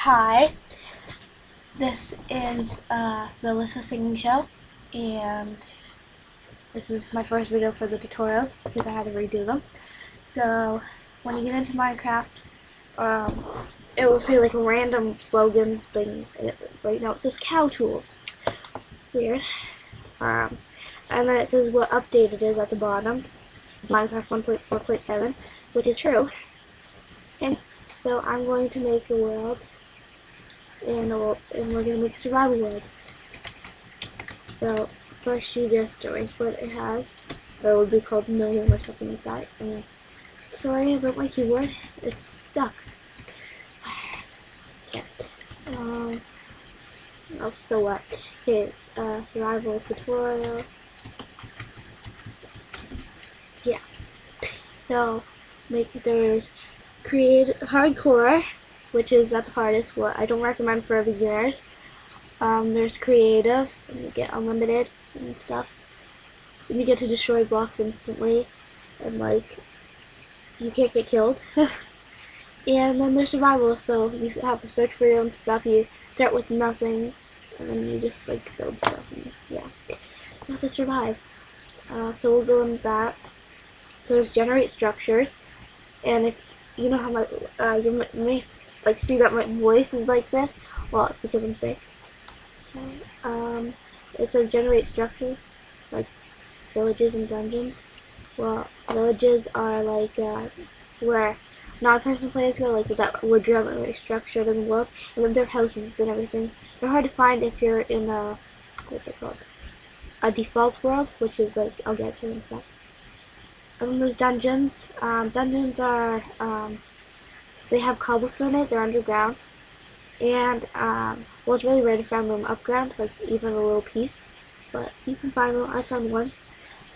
Hi, this is the Alyssa Singing Show, and this is my first video for the tutorials because I had to redo them. So, when you get into Minecraft, um, it will say like a random slogan thing. Right now it says cow tools. Weird. Um, and then it says what update it is at the bottom. It's Minecraft 1.4.7, which is true. And so I'm going to make a world. And we're going to make a survival world. So first you just erase what it has, or it would be called million or something like that. And sorry about my keyboard, it's stuck. Okay. Oh, so what? Okay, survival tutorial. Yeah. So there's create hardcore, which is at the hardest. What I don't recommend for beginners. There's creative, and you get unlimited and stuff. And you get to destroy blocks instantly, and like you can't get killed. And then there's survival, so you have to search for your own stuff. You start with nothing, and then you just like build stuff. And yeah, you have to survive. So we'll go into that. There's generate structures, and if you know how my you may like see that my voice is like this, well, it's because I'm sick. Okay. It says generate structures, like villages and dungeons. Well, villages are like where non-person players go, like that were generally structured in the world, and then their houses and everything. They're hard to find if you're in a what's it called? A default world, which is like I'll get to in a sec. And then there's dungeons. Dungeons are they have cobblestone in it. They're underground. And, well, it's really rare to find them upground, like even a little piece. But you can find them. I found one.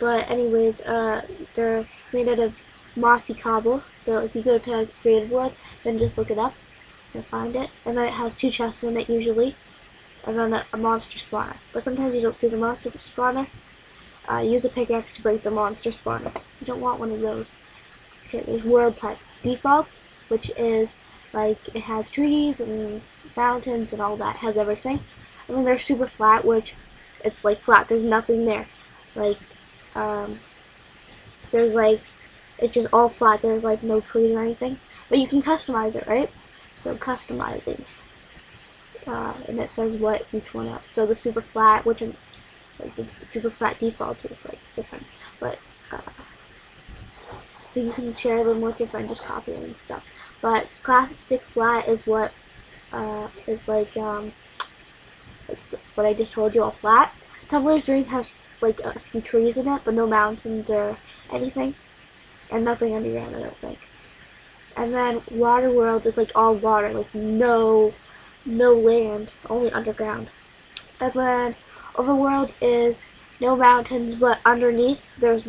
But anyways, they're made out of mossy cobble. So if you go to Creative World, then just look it up and find it. And then it has 2 chests in it usually. And then a monster spawner. But sometimes you don't see the monster spawner. Use a pickaxe to break the monster spawner. You don't want one of those. Okay, there's world type. Default, which is like it has trees and mountains and all that, it has everything. And then there's super flat, which it's like flat, there's nothing there. Like there's like it's just all flat, there's like no trees or anything. But you can customize it, right? So customizing. And it says what each one is. So the super flat, which like the super flat default is like different. But so you can share them with your friend, just copy them and stuff. But classic flat is what is like what I just told you, all flat. Tumblr's Dream has like a few trees in it, but no mountains or anything, and nothing underground, I don't think. And then Water World is like all water, like no land, only underground. And then Overworld is no mountains, but underneath there's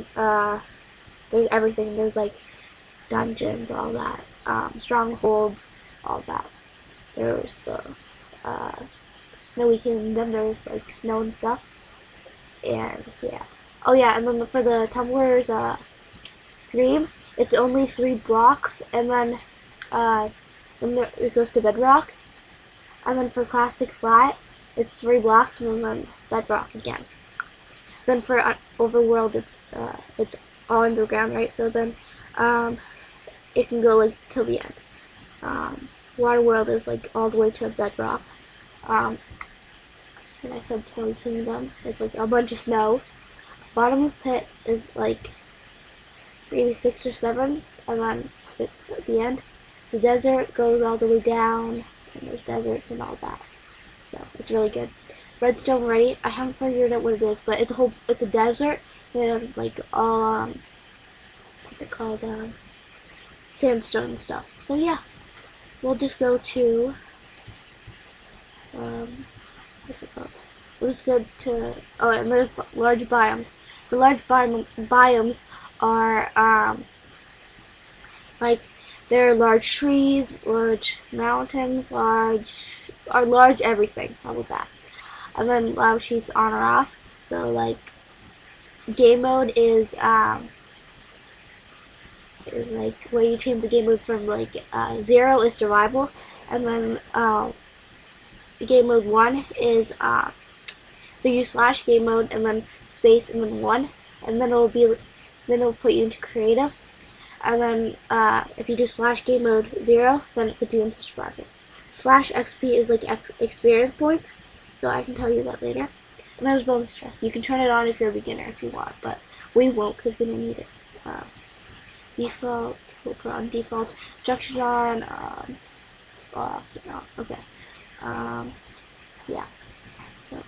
everything. There's like dungeons, all that, strongholds, all that. There's the snowy kingdom. There's like snow and stuff, and yeah. Oh yeah, and then for the Tumblr's Dream, it's only 3 blocks, and then it goes to bedrock, and then for Classic Flat, it's 3 blocks, and then bedrock again. Then for Overworld, it's all underground, right? So then it can go like till the end. Water World is like all the way to bedrock. And I said Snowy Kingdom. It's like a bunch of snow. Bottomless Pit is like maybe 6 or 7, and then it's at the end. The desert goes all the way down, and there's deserts and all that. So it's really good. Redstone Ready. I haven't figured out what it is, but it's a desert made out of like all what's it called, sandstone and stuff. So yeah, we'll just go to what's it called? We'll just go to and there's large biomes. So large biomes are like there are large trees, large mountains, large everything. How about that? And then lava sheets on or off. So like game mode is like where you change the game mode from like 0 is survival, and then game mode 1 is so you slash game mode and then space and then 1, and then it'll put you into creative, and then if you do slash game mode 0, then it puts you into survival. Slash XP is like experience points, so I can tell you that later. And there's bonus chest. You can turn it on if you're a beginner if you want, but we won't because we don't need it. Default, we'll put on default. Structures on, no, okay. Yeah. So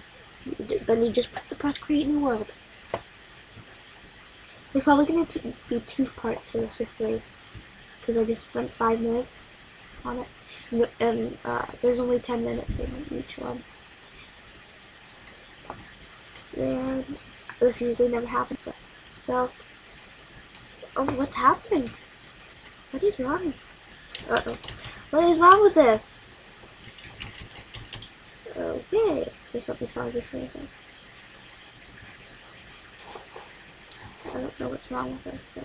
then you just press create new world. We're probably going to be 2 parts to this or 3, because I just spent 5 minutes on it, and there's only 10 minutes in each one. And this usually never happens, but so. Oh, what's happening? What is wrong? Uh-oh. What is wrong with this? Okay, just let me pause this for a second. I don't know what's wrong with this. So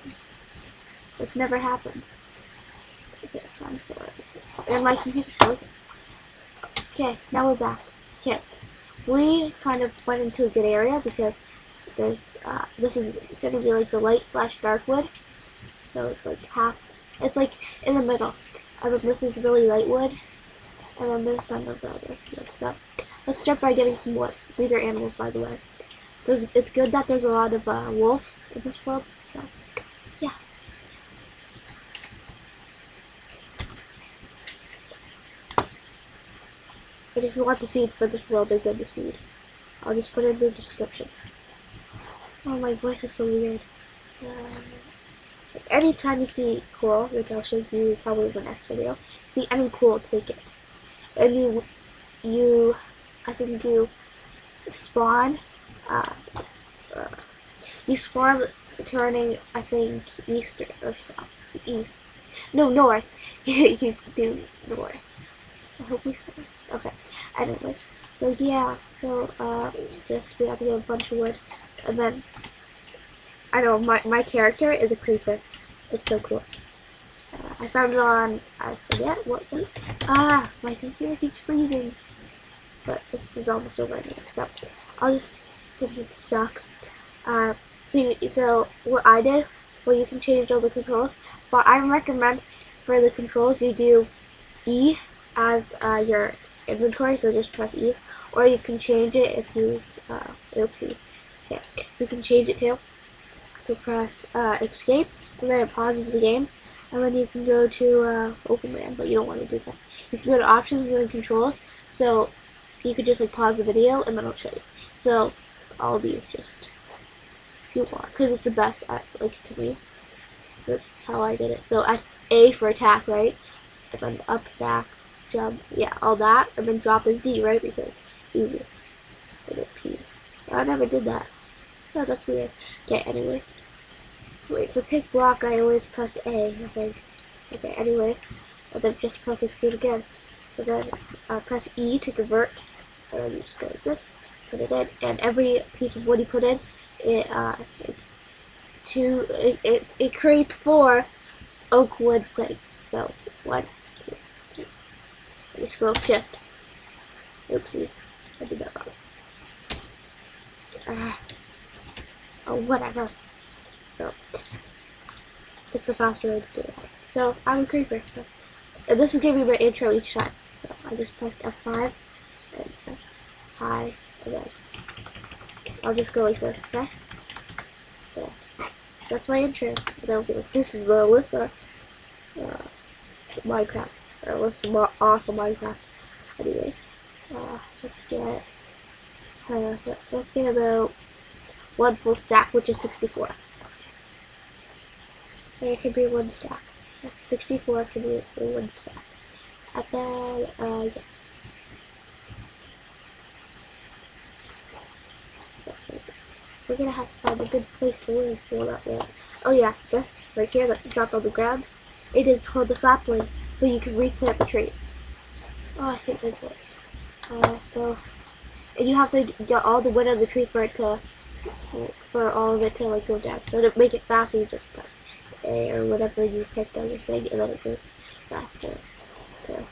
this never happens. Yes, I'm sorry. And my computer shows it. Okay, now we're back. Okay, we kind of went into a good area because there's this is gonna be like the light slash dark wood. So it's like half. It's like in the middle. And then this is really light wood. And then there's none of the other wood. So let's start by getting some wood. These are animals, by the way. It's good that there's a lot of wolves in this world. So yeah. But if you want the seed for this world, they're good to seed. I'll just put it in the description. Oh, my voice is so weird. Anytime you see coral, which I'll show you probably in the next video, see any coral, take it. And I think you spawn, you spawn turning, I think, east or south, east. No, north. You do north. I hope we found. Okay. Anyways, so yeah, so just we have to get a bunch of wood, and then I know my character is a creeper. It's so cool. I found it on, I forget what site. My computer keeps freezing. But this is almost over anyway, so I'll just, since it's stuck. So what I did, well, you can change all the controls, but I recommend for the controls you do E as your inventory, so just press E, or you can change it if you, oopsies. Okay, you can change it too. So press escape, and then it pauses the game, and then you can go to open land, but you don't want to do that. You can go to options and then controls, so you could just like pause the video and then I'll show you. So all these just, if you want, because it's the best, like to me. This is how I did it. So A for attack, right? And then up, back, jump, yeah, all that, and then drop is D, right? Because it's easy. And then P. I never did that. Oh, that's weird. Okay, anyways. Wait, for pick block, I always press A, I think. Okay, anyways. And then just press escape again. So then press E to convert. And then you just go like this. Put it in. And every piece of wood you put in, it creates 4 oak wood plates. So 1, 2, 3. You scroll shift. Oopsies. I did that wrong. Oh, whatever. So, it's the faster way to do it. So, I'm a creeper. So, and this is going to be my intro each time. So, I just pressed F5 and pressed high, and then I'll just go like this, okay? Yeah. That's my intro. And I'll be like, this is Alyssa. Minecraft. Alyssa, awesome Minecraft. Anyways, let's get about 1 full stack, which is 64. And it can be 1 stack. 64 can be 1 stack. And then, yeah. We're gonna have to find a good place to live for that one. Oh yeah, this right here that's dropped on the ground, it is called the sapling, so you can replant the trees. Oh, I hate my voice. So, and you have to get all the wood of the tree for it to, for all of it to like go down. So to make it faster, you just press A or whatever you picked on your thing, and then it goes faster to